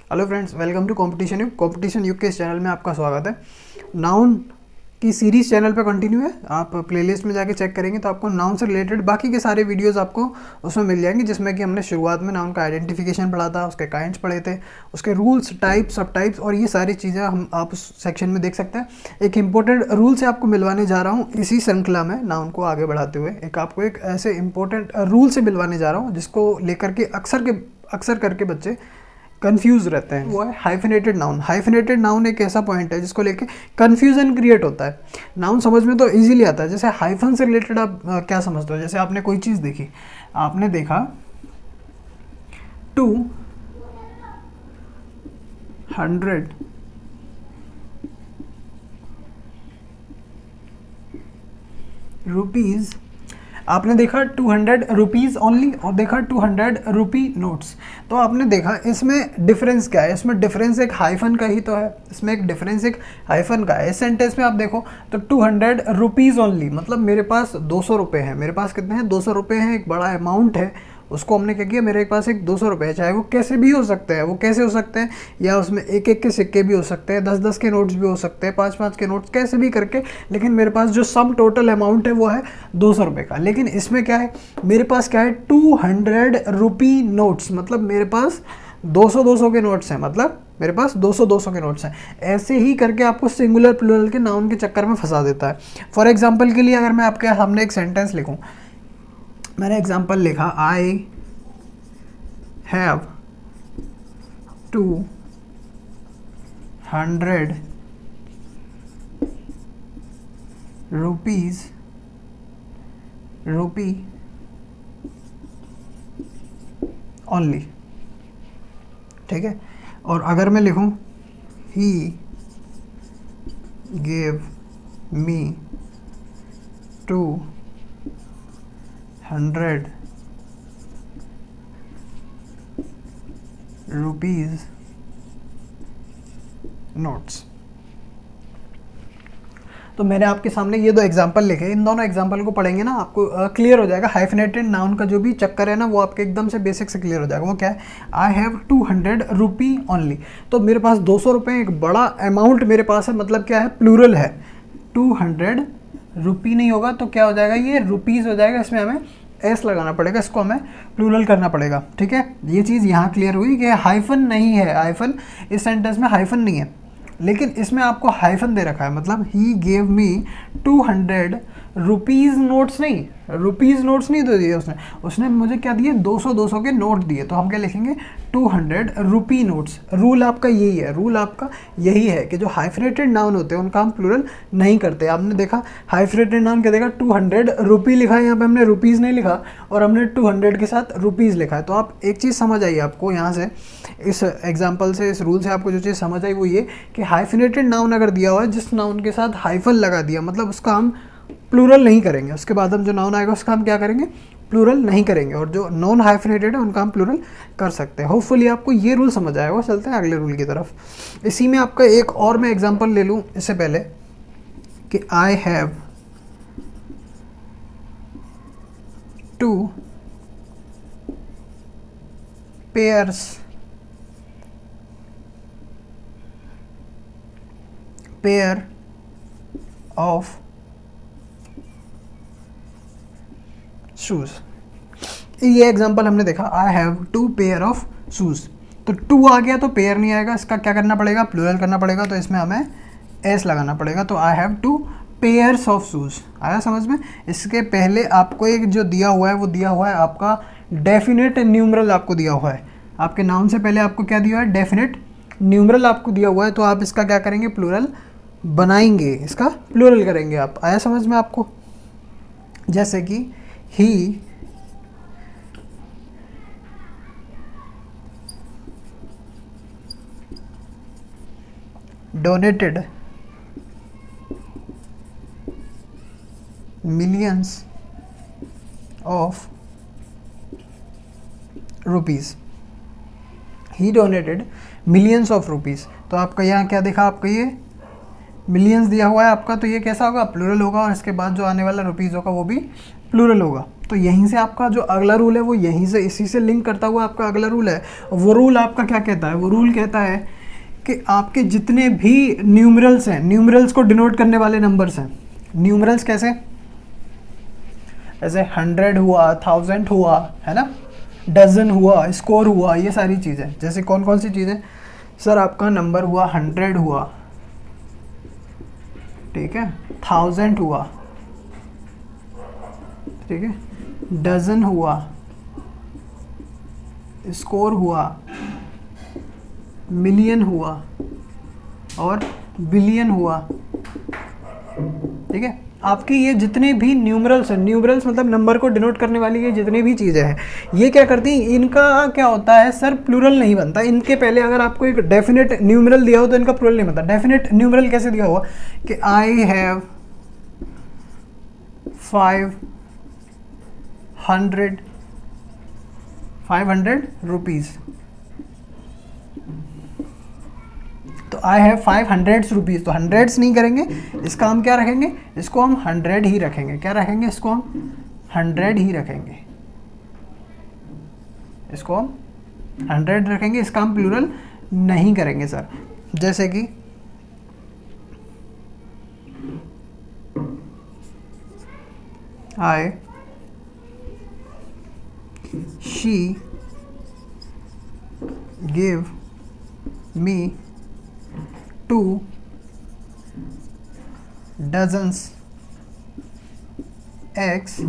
Hello friends, welcome to competition युग के इस चैनल में आपका स्वागत है। नाउन की सीरीज चैनल पे कंटिन्यू है। आप प्लेलिस्ट में जाके चेक करेंगे तो आपको नाउन से रिलेटेड बाकी के सारे वीडियोस आपको उसमें मिल जाएंगे, जिसमें कि हमने शुरुआत में नाउन का आइडेंटिफिकेशन पढ़ा था, उसके काइंड्स पढ़े थे, उसके रूल्स, टाइप्स, सब टाइप्स और ये सारी चीज़ें हम आप उस सेक्शन में देख सकते हैं। एक इंपॉर्टेंट रूल से आपको मिलवाने जा रहा हूँ इसी श्रृंखला में, नाउन को आगे बढ़ाते हुए आपको एक ऐसे इंपॉर्टेंट रूल से मिलवाने जा रहा हूँ जिसको लेकर के अक्सर करके बच्चे कंफ्यूज रहते हैं। वो है हाइफिनेटेड नाउन। हाइफिनेटेड नाउन एक ऐसा पॉइंट है जिसको लेके कंफ्यूजन क्रिएट होता है। नाउन समझ में तो इजीली आता है, जैसे हाइफन से रिलेटेड आप क्या समझते हो। जैसे आपने कोई चीज़ देखी, आपने देखा 200 रुपीज़, आपने देखा 200 रुपीज़ ओनली और देखा 200 रुपी नोट्स। तो आपने देखा इसमें डिफरेंस क्या है। इसमें डिफरेंस एक हाइफन का ही तो है। इसमें एक डिफरेंस एक हाइफन का है। इस सेंटेंस में आप देखो तो 200 रुपीज़ ओनली, मतलब मेरे पास 200 रुपये हैं। मेरे पास कितने हैं? 200 रुपये हैं। एक बड़ा अमाउंट है, उसको हमने क्या किया, मेरे पास एक 200 रुपये है। चाहे वो कैसे भी हो सकते हैं, वो कैसे हो सकते हैं, या उसमें एक एक के सिक्के भी हो सकते हैं, 10-10 के नोट्स भी हो सकते हैं, 5-5 के नोट्स, कैसे भी करके। लेकिन मेरे पास जो सम टोटल अमाउंट है वो है 200 रुपये का। लेकिन इसमें क्या है, मेरे पास क्या है, 200 रुपी नोट्स, मतलब मेरे पास 200-200 के नोट्स हैं, मतलब मेरे पास 200-200 के नोट्स हैं। ऐसे ही करके आपको सिंगुलर प्लूरल के नाउन के चक्कर में फंसा देता है। फॉर एग्जाम्पल के लिए अगर मैं आपके सामने एक सेंटेंस लिखूँ, मैंने एग्जाम्पल लिखा, आई हैव 200 रुपी ओनली, ठीक है। और अगर मैं लिखूं, he gave me 200 rupees notes. तो मैंने आपके सामने ये दो एग्जाम्पल लिखे। इन दोनों एग्जाम्पल को पढ़ेंगे ना, आपको क्लियर हो जाएगा हाइफिनेटेड नाउन का जो भी चक्कर है ना, वो आपके एकदम से बेसिक से क्लियर हो जाएगा। वो क्या है, आई हैव 200 रुपी ओनली। तो मेरे पास 200 रुपये एक बड़ा अमाउंट मेरे पास है, मतलब क्या है, प्लूरल है। 200 रुपी नहीं होगा तो क्या हो जाएगा, ये रुपीज़ हो जाएगा। इसमें हमें एस लगाना पड़ेगा, इसको हमें प्लूरल करना पड़ेगा, ठीक है। ये चीज़ यहाँ क्लियर हुई कि हाइफन नहीं है। हाइफन इस सेंटेंस में हाइफन नहीं है, लेकिन इसमें आपको हाइफन दे रखा है। मतलब he gave me 200 rupees notes, नहीं रुपीज़ नोट्स नहीं दे दिए उसने मुझे क्या दिए, 200-200 के नोट दिए। तो हम क्या लिखेंगे, 200 रुपी नोट्स। रूल आपका यही है, रूल आपका यही है कि जो हाइफिनेटेड नाउन होते हैं उनका हम प्लूरल नहीं करते। आपने देखा हाइफिनेटेड नाउन क्या देखा, 200 रुपी लिखा है, यहाँ पे हमने रुपीज़ नहीं लिखा और हमने 200 के साथ रुपीज़ लिखा है। तो आप एक चीज़ समझ आई आपको यहाँ से, इस एग्जाम्पल से, इस रूल से आपको जो चीज़ समझ आई वो ये कि हाइफिनेटेड नाउन अगर दिया हुआ है, जिस नाउन के साथ हाइफन लगा दिया, मतलब उसका हम प्लूरल नहीं करेंगे। उसके बाद हम जो नाउन आएगा उसका हम क्या करेंगे, प्लूरल नहीं करेंगे। और जो नॉन हाइफिनेटेड है उनका हम प्लूरल कर सकते हैं। होपफुली आपको ये रूल समझ आएगा। चलते हैं अगले रूल की तरफ। इसी में आपका एक और मैं एग्जांपल ले लूँ इससे पहले कि I have 2 pair of shoes. ये एग्जांपल हमने देखा, I have 2 pair of shoes. तो 2 आ गया तो पेयर नहीं आएगा, इसका क्या करना पड़ेगा, प्लूरल करना पड़ेगा। तो इसमें हमें एस लगाना पड़ेगा। तो I have 2 pairs of shoes. आया समझ में। इसके पहले आपको एक जो दिया हुआ है वो दिया हुआ है आपका डेफिनेट न्यूमरल, आपको दिया हुआ है। आपके नाउन से पहले आपको क्या दिया है, डेफिनेट न्यूमरल आपको दिया हुआ है। तो आप इसका क्या करेंगे, प्लूरल बनाएंगे, इसका प्लूरल करेंगे आप। आया समझ में आपको। जैसे कि he donated millions of rupees। He donated millions of rupees. तो आपका यहाँ क्या देखा, आपका ये मिलियंस दिया हुआ है आपका, तो ये कैसा होगा, प्लूरल होगा। और इसके बाद जो आने वाला रुपीज़ होगा वो भी प्लूरल होगा। तो यहीं से आपका जो अगला रूल है वो यहीं से इसी से लिंक करता हुआ आपका अगला रूल है। वो रूल आपका क्या कहता है? वो रूल कहता है कि आपके जितने भी न्यूमरल्स हैं, न्यूमरल्स को डिनोट करने वाले नंबर्स हैं। न्यूमरल्स कैसे? ऐसे 100 हुआ, 1000 हुआ, है ना, डजन हुआ, स्कोर हुआ, ये सारी चीज़ें। जैसे कौन कौन सी चीज़ें? सर आपका नंबर हुआ 100 हुआ, ठीक है, 1000 हुआ, ठीक है, डजन हुआ, स्कोर हुआ, मिलियन हुआ और बिलियन हुआ, ठीक है। आपकी ये जितने भी न्यूमरल्स हैं, न्यूमरल्स मतलब नंबर को डिनोट करने वाली ये जितनी भी चीज़ें हैं, ये क्या करती हैं? इनका क्या होता है सर? प्लूरल नहीं बनता। इनके पहले अगर आपको एक डेफिनेट न्यूमरल दिया हो तो इनका प्लूरल नहीं बनता। डेफिनेट न्यूमरल कैसे दिया हुआ कि आई हैव 500 रुपीज़, तो आई हैव 500 रुपीज़, तो हंड्रेड्स नहीं करेंगे, इसका हम क्या रखेंगे? इसको हम 100 ही रखेंगे। क्या रखेंगे? इसको हम 100 ही रखेंगे, इसको हम 100 रखेंगे, इसका हम प्लूरल नहीं करेंगे सर। जैसे कि I, she give me 2 dozens eggs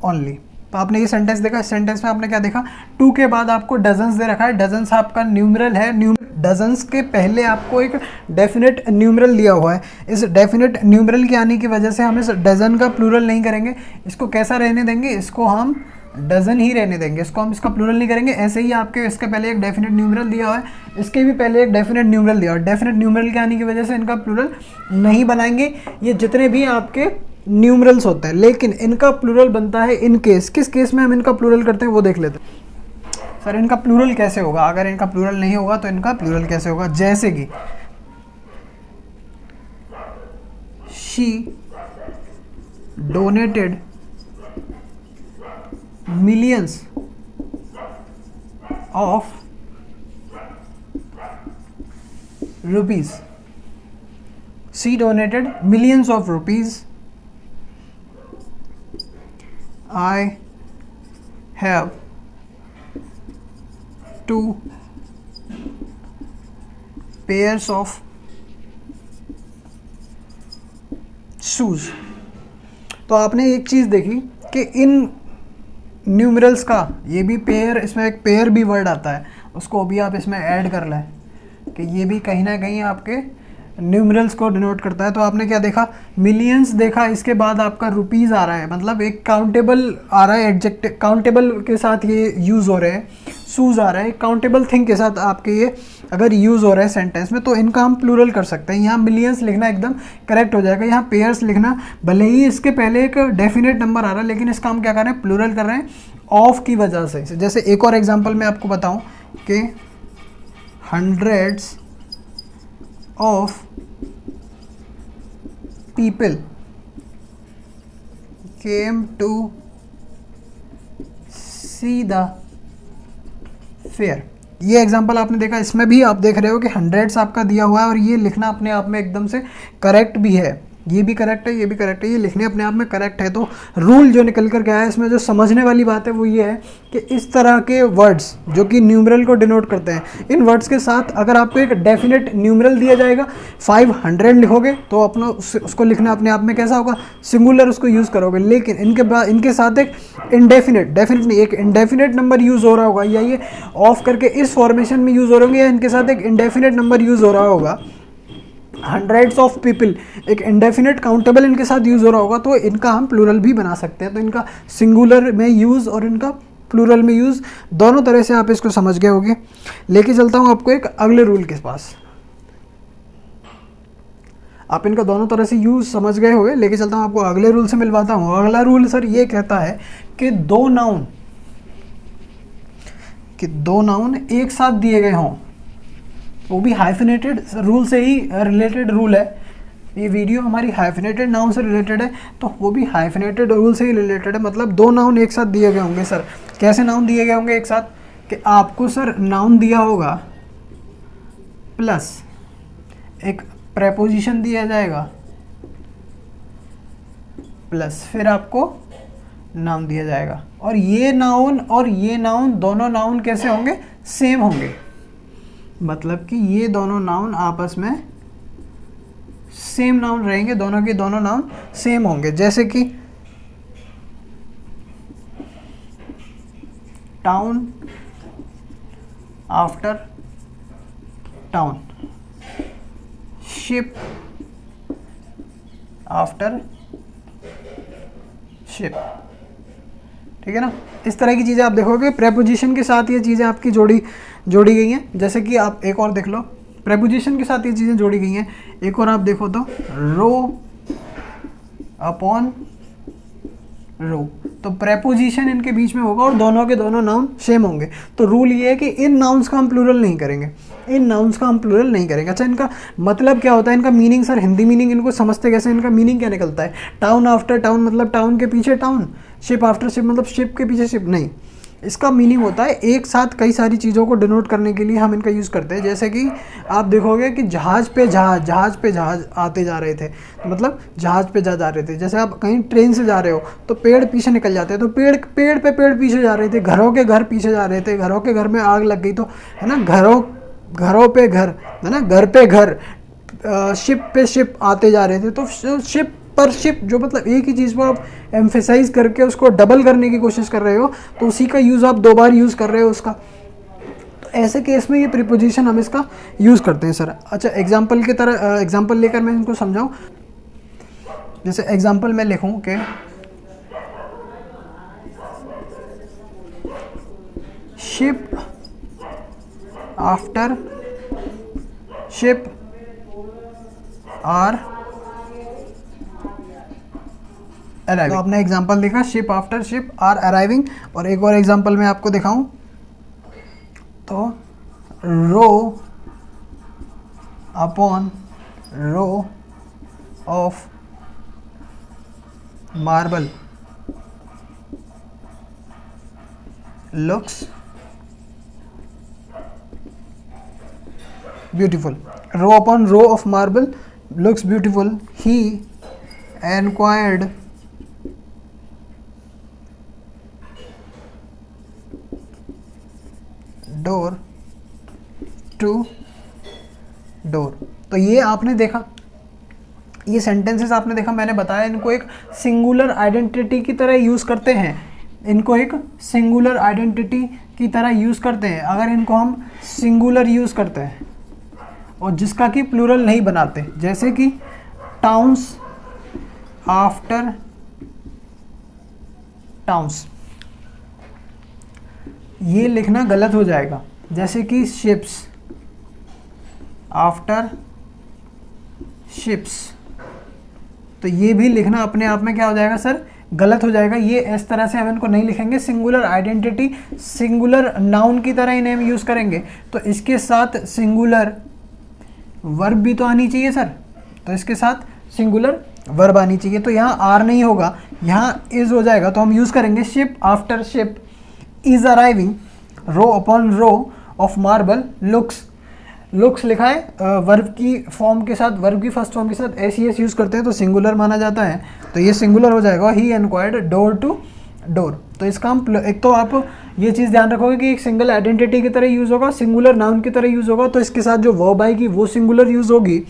only। तो आपने ये सेंटेंस देखा, इस सेंटेंस में आपने क्या देखा? 2 के बाद आपको डजन्स दे रखा है। डजन्स आपका न्यूमरल है। डजन्स के पहले आपको एक डेफिनेट न्यूमरल दिया हुआ है। इस डेफिनेट न्यूमरल के आने की वजह से हम इस डजन का प्लूरल नहीं करेंगे। इसको कैसा रहने देंगे? इसको हम डजन ही रहने देंगे, इसको हम इसका प्लूरल नहीं करेंगे। ऐसे ही आपके इसके पहले एक डेफिनेट न्यूमरल दिया हुआ है, इसके भी पहले एक डेफिनेट न्यूमरल दिया हुआ है। डेफिनेट न्यूमरल के आने की वजह से इनका प्लूरल नहीं बनाएंगे। ये जितने भी आपके न्यूमरल्स होते हैं, लेकिन इनका प्लूरल बनता है इन केस। किस केस में हम इनका प्लूरल करते हैं वो देख लेते हैं। सर इनका प्लूरल कैसे होगा? अगर इनका प्लूरल नहीं होगा तो इनका प्लूरल कैसे होगा? जैसे कि she donated millions of rupees, she donated millions of rupees, I have 2 pairs of shoes। तो आपने एक चीज़ देखी कि इन न्यूमरल्स का ये भी पेयर, इसमें एक पेयर भी वर्ड आता है, उसको भी आप इसमें ऐड कर लें कि ये भी कहीं ना कहीं आपके न्यूमरल्स को डिनोट करता है। तो आपने क्या देखा? मिलियंस देखा, इसके बाद आपका रुपीज़ आ रहा है, मतलब एक काउंटेबल आ रहा है, एडजेक्टिव काउंटेबल के साथ ये यूज़ हो रहे हैं। शूज़ आ रहा है, काउंटेबल थिंग के साथ आपके ये अगर यूज़ हो रहा है सेंटेंस में, तो इनका हम प्लूरल कर सकते हैं। यहाँ मिलियंस लिखना एकदम करेक्ट हो जाएगा। यहाँ पेयर्स लिखना, भले ही इसके पहले एक डेफिनेट नंबर आ रहा है, लेकिन इसका हम क्या कर रहे हैं? प्लूरल कर रहे हैं ऑफ की वजह से। जैसे एक और एग्जांपल मैं आपको बताऊं कि hundreds of people came to see the fair. ये एग्जांपल आपने देखा, इसमें भी आप देख रहे हो कि हंड्रेड्स आपका दिया हुआ है और ये लिखना अपने आप में एकदम से करेक्ट भी है। ये भी करेक्ट है, ये भी करेक्ट है, ये लिखने अपने आप में करेक्ट है। तो रूल जो निकल कर के आया है, इसमें जो समझने वाली बात है वो ये है कि इस तरह के वर्ड्स जो कि न्यूमरल को डिनोट करते हैं, इन वर्ड्स के साथ अगर आपको एक डेफिनेट न्यूमरल दिया जाएगा, 500 लिखोगे तो अपना उसको लिखना अपने आप में कैसा होगा? सिंगुलर उसको यूज़ करोगे। लेकिन इनके बाद इनके साथ एक इंडेफिनेट, डेफिनेट नहीं, एक इंडेफिनेट नंबर यूज़ हो रहा होगा, या ये ऑफ करके इस फॉर्मेशन में यूज़ हो रहे होंगे, या इनके साथ एक इंडेफिनेट नंबर यूज़ हो रहा होगा। हंड्रेड्स ऑफ पीपल एक इंडेफिनेट काउंटेबल इनके साथ यूज़ हो रहा होगा, तो इनका हम प्लूरल भी बना सकते हैं। तो इनका सिंगुलर में यूज़ और इनका प्लूरल में यूज़ दोनों तरह से आप इसको समझ गए होंगे। लेके चलता हूँ आपको एक अगले रूल के पास। आप इनका दोनों तरह से यूज़ समझ गए होंगे, लेके चलता हूँ आपको अगले रूल से मिलवाता हूँ। अगला रूल सर ये कहता है कि दो नाउन एक साथ दिए गए हों, वो भी हाइफिनेटेड रूल से ही रिलेटेड रूल है, ये वीडियो हमारी हाइफिनेटेड नाउन से रिलेटेड है, तो वो भी हाइफिनेटेड रूल से ही रिलेटेड है। मतलब दो नाउन एक साथ दिए गए होंगे सर। कैसे नाउन दिए गए होंगे एक साथ? कि आपको सर नाउन दिया होगा प्लस एक प्रेपोजिशन दिया जाएगा प्लस फिर आपको नाउन दिया जाएगा, और ये नाउन दोनों नाउन कैसे होंगे? सेम होंगे। मतलब कि ये दोनों नाउन आपस में सेम नाउन रहेंगे, दोनों के दोनों नाउन सेम होंगे। जैसे कि town after town, ship after ship, ठीक है ना। इस तरह की चीज़ें आप देखोगे प्रेपोजिशन के साथ ये चीज़ें आपकी जोड़ी गई हैं। जैसे कि आप एक और देख लो, प्रेपोजिशन के साथ ये चीज़ें जोड़ी गई हैं। एक और आप देखो तो रो अपॉन रो, तो प्रेपोजिशन इनके बीच में होगा और दोनों के दोनों नाउन सेम होंगे। तो रूल ये है कि इन नाउन्स का हम प्लूरल नहीं करेंगे, अच्छा, इनका मतलब क्या होता है, इनका मीनिंग सर, हिंदी मीनिंग इनको समझते कैसे, इनका मीनिंग क्या निकलता है? टाउन आफ्टर टाउन मतलब टाउन के पीछे टाउन, शिप आफ्टर शिप मतलब शिप के पीछे शिप नहीं। इसका मीनिंग होता है एक साथ कई सारी चीज़ों को डिनोट करने के लिए हम इनका यूज़ करते हैं। जैसे कि आप देखोगे कि जहाज़ पे जहाज़ आते जा रहे थे, मतलब जहाज़ पे जा रहे थे। जैसे आप कहीं ट्रेन से जा रहे हो तो पेड़ पीछे निकल जाते हैं, तो पेड़ पे पेड़ पीछे जा रहे थे, घरों के घर पीछे जा रहे थे, घरों के घर में आग लग गई तो, है ना, घरों पे घर, है ना, घर पे घर, शिप पे शिप आते जा रहे थे। तो शिप पर शिप जो मतलब एक ही चीज़ को आप एम्फेसाइज करके उसको डबल करने की कोशिश कर रहे हो, तो उसी का यूज़ आप दो बार यूज़ कर रहे हो उसका। तो ऐसे केस में ये प्रीपोजिशन हम इसका यूज़ करते हैं सर। अच्छा, एग्जांपल की तरह एग्जांपल लेकर मैं इनको समझाऊं। जैसे एग्जांपल मैं लिखूं कि ship after ship are arriving. तो आपने एग्जांपल देखा ship after ship are arriving. और एक और एग्जांपल मैं आपको दिखाऊं तो row upon row of marble looks beautiful. Row upon row of marble looks beautiful, he enquired door to door. तो ये आपने देखा, ये सेंटेंसेस आपने देखा, मैंने बताया इनको एक सिंगुलर आइडेंटिटी की तरह यूज़ करते हैं, इनको एक सिंगुलर आइडेंटिटी की तरह यूज़ करते हैं। अगर इनको हम सिंगुलर यूज़ करते हैं और जिसका कि प्लूरल नहीं बनाते, जैसे कि टाउन्स आफ्टर टाउन्स, ये लिखना गलत हो जाएगा। जैसे कि शिप्स आफ्टर शिप्स, तो ये भी लिखना अपने आप में क्या हो जाएगा सर? गलत हो जाएगा। ये इस तरह से हम इनको नहीं लिखेंगे। सिंगुलर आइडेंटिटी, सिंगुलर नाउन की तरह इन्हें हम यूज़ करेंगे। तो इसके साथ सिंगुलर वर्ब भी तो आनी चाहिए सर, तो इसके साथ सिंगुलर वर्ब आनी चाहिए। तो यहाँ आर नहीं होगा, यहाँ इज हो जाएगा। तो हम यूज़ करेंगे ship after ship is arriving, row upon row of marble looks. Looks लिखा है वर्ब की फॉर्म के साथ, वर्ब की फर्स्ट फॉर्म के साथ एस यूज़ करते हैं तो सिंगुलर माना जाता है, तो ये सिंगुलर हो जाएगा। ही एनक्वायर्ड डोर टू डोर। तो इसका हम एक तो आप ये चीज़ ध्यान रखोगे कि एक सिंगल आइडेंटिटी की तरह यूज़ होगा, सिंगुलर नाउन की तरह यूज़ होगा, तो इसके साथ जो वर्ब आएगी वो सिंगुलर यूज़ होगी।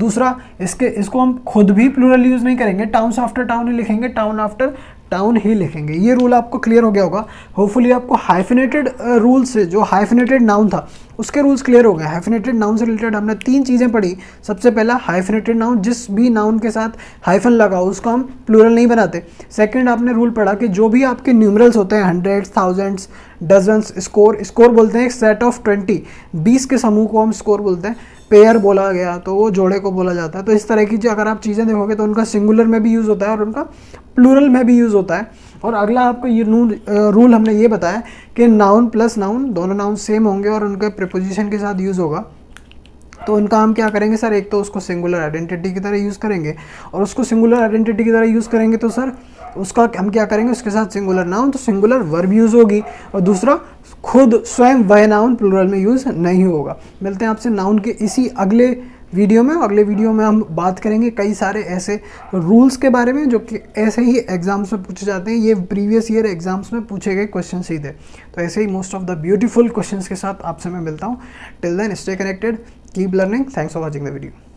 दूसरा, इसको हम खुद भी प्लूरल यूज़ नहीं करेंगे, टाउन्स आफ्टर टाउन ही लिखेंगे, टाउन आफ्टर टाउन ही लिखेंगे। ये रूल आपको क्लियर हो गया होगा। होपफुली आपको हाइफिनेटेड रूल से, जो हाइफिनेटेड नाउन था उसके रूल्स क्लियर हो गए। हाइफिनेटेड नाउन से रिलेटेड हमने 3 चीज़ें पढ़ी। सबसे पहला, हाइफिनेटेड नाउन, जिस भी नाउन के साथ हाइफन लगा हो उसको हम प्लूरल नहीं बनाते। सेकंड, आपने रूल पढ़ा कि जो भी आपके न्यूमरल्स होते हैं, हंड्रेड्स, थाउजेंड्स, डजन्स, स्कोर बोलते हैं एक सेट ऑफ 20 के समूह को हम स्कोर बोलते हैं। पेयर बोला गया तो वो जोड़े को बोला जाता है। तो इस तरह की जो अगर आप चीज़ें देखोगे तो उनका सिंगुलर में भी यूज़ होता है और उनका प्लूरल में भी यूज़ होता है। और अगला आपको ये रूल हमने ये बताया कि नाउन प्लस नाउन, दोनों नाउन सेम होंगे और उनके प्रीपोजिशन के साथ यूज़ होगा। तो उनका हम क्या करेंगे सर, एक तो उसको सिंगुलर आइडेंटिटी की तरह यूज़ करेंगे, और उसको सिंगुलर आइडेंटिटी की तरह यूज़ करेंगे तो सर उसका हम क्या करेंगे, उसके साथ सिंगुलर नाउन, तो सिंगुलर वर्ब यूज़ होगी, और दूसरा खुद स्वयं वह नाउन प्लूरल में यूज़ नहीं होगा। मिलते हैं आपसे नाउन के इसी अगले वीडियो में। अगले वीडियो में हम बात करेंगे कई सारे ऐसे रूल्स के बारे में जो कि ऐसे ही एग्जाम्स में पूछे जाते हैं, ये प्रीवियस ईयर एग्जाम्स में पूछे गए क्वेश्चन ही थे। तो ऐसे ही most of the beautiful questions के साथ आपसे मैं मिलता हूँ। Till then stay connected, keep learning, thanks for watching the video.